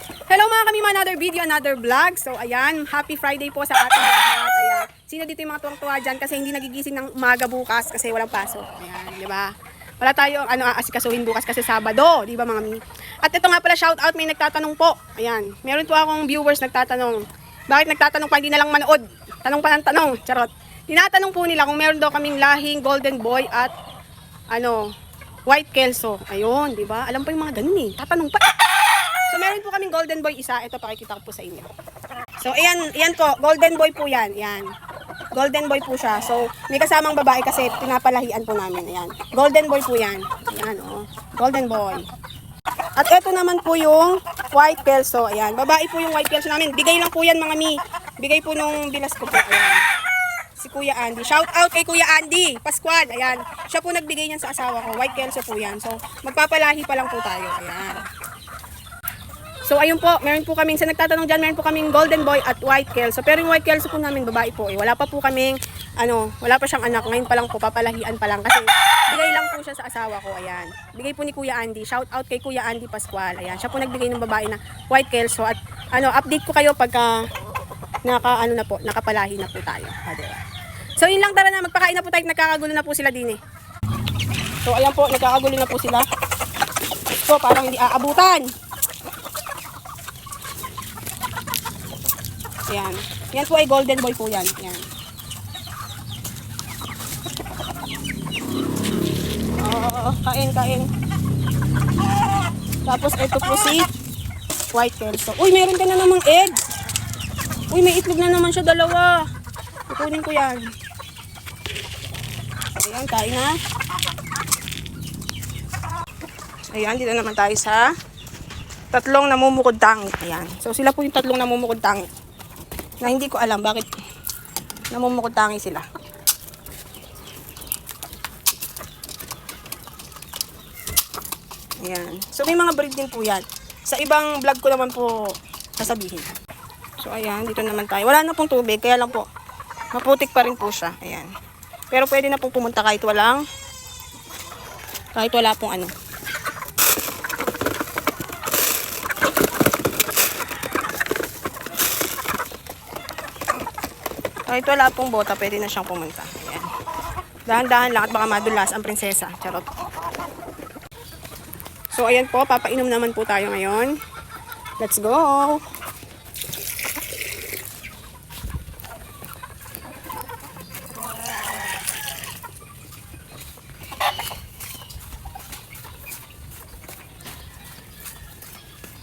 Hello mga kami, another video, another vlog. So ayan, happy Friday po sa ating lahat. Ayan. Sino dito yung mga tuwang-tuwa dyan kasi hindi nagigising ng umaga bukas kasi walang pasok. Ayan, di ba? Wala tayo aasikasuhin bukas kasi Sabado, di ba mga mi? At ito nga pala, shout out, may nagtatanong po. Ayan, meron po akong viewers nagtatanong. Bakit nagtatanong pa, hindi na lang manood? Tanong pa ng tanong, charot. Tinatanong po nila kung meron daw kaming lahing golden boy at white kelso. Ayun, di ba? Alam po yung mga ganun eh. Tatanong pa. So meron po kaming golden boy isa. Ito pakikita ko po sa inyo. So ayan po, golden boy po yan. Ayan. Golden boy po siya. So may kasamang babae kasi pinapalahian po namin. Ayan. Golden boy po yan. Ayan oh. Golden boy. At ito naman po yung white kelso. Ayan. Babae po yung white kelso namin. Bigay lang po yan mga mi. Bigay po nung bilas ko po. Ayan. Si Kuya Andy. Shout out kay Kuya Andy Pascual. Ayan. Siya po nagbigay niyan sa asawa ko. White kelso po yan. So magpapalahi pa lang po tayo. Ayan. So ayun po, meron po kaming, sa nagtatanong dyan, meron po kaming golden boy at white kelso. Pero yung white kelso po namin, babae po eh. Wala pa po kaming, wala pa siyang anak. Ngayon pa lang po, papalahian pa lang. Kasi bigay lang po siya sa asawa ko, ayan. Bigay po ni Kuya Andy. Shout out kay Kuya Andy Pascual. Ayan, siya po nagbigay ng babae na white kelso. At update ko kayo pagka nakapalahi na po tayo. Diba? So yun lang, tara na, magpakain na po tayo. Nagkakagulo na po sila din eh. So ayan po, nagkakagulo na po sila. So parang hindi aabutan. Ayan. Yan po ay golden boy po yan. Ayan. Oo, kain. Tapos ito po si white kelso. Uy, meron ka na namang egg. Uy, may itlog na naman siya, dalawa. Kukunin ko yan. Ayan, kain na. Ayan, dito naman tayo sa tatlong namumukod tangi. Ayan. So sila po yung tatlong namumukod tangi. Na hindi ko alam bakit namumukod-tangi sila. Ayan. So may mga breed din po yan. Sa ibang vlog ko naman po sasabihin. So ayan, dito naman tayo. Wala na pong tubig, kaya lang po maputik pa rin po siya. Ayan. Pero pwede na pong pumunta kahit wala pong Kahit wala pong bota, pwede na siyang pumunta. Ayan. Dahan-dahan lang at baka madulas ang prinsesa. Charot. So, ayan po. Papainom naman po tayo ngayon. Let's go!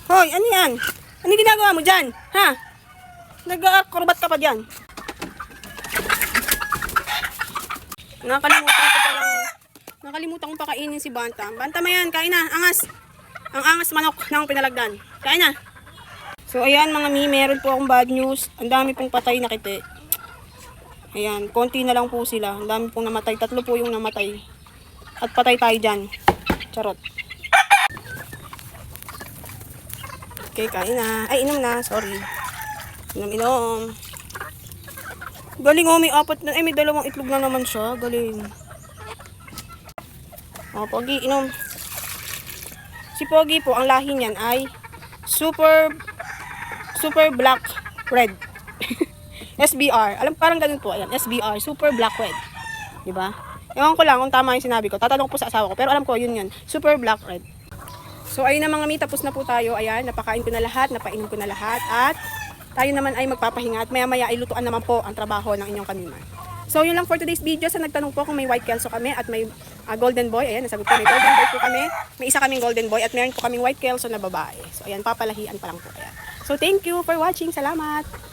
Hoy, ano yan? Ano ginagawa mo dyan? Ha? Nag-acrobat ka pa dyan? Nakalimutan kong pakainin si Banta. Banta, mayan, kain na. Angas. Ang angas manok ng pinalagdan. Kain na. So, ayan mga mi, meron po akong bad news. Ang dami pong patay na kite. Ayan, konti na lang po sila. Ang dami pong namatay. 3 po yung namatay. At patay tayo dyan. Charot. Okay, kain na. Ay, inom na. Sorry. Inom. Galing oh, may 4 na. May 2 itlog na naman siya. Galing. Oh, Pogi, inom. Si Pogi po, ang lahi niyan ay super black red. SBR. Alam, parang ganun po. Ayan, SBR. Super black red. Diba? Ewan ko lang kung tama yung sinabi ko. Tatanong po sa asawa ko. Pero alam ko, yun. Super black red. So, ayun na mga mi. Tapos na po tayo. Ayan, napakain ko na lahat. Napainom ko na lahat. At tayo naman ay magpapahinga. At maya-maya ay lutuan naman po ang trabaho ng inyong kaniman. So, yun lang for today's video. Sa nagtanong po kung may white kelso kami at may golden boy. Ayan, nasagot ko, may golden boy po kami. May isa kaming golden boy at meron po kaming white kelso na babae. So, ayan, papalahian pa lang po. Ayan. So, thank you for watching. Salamat!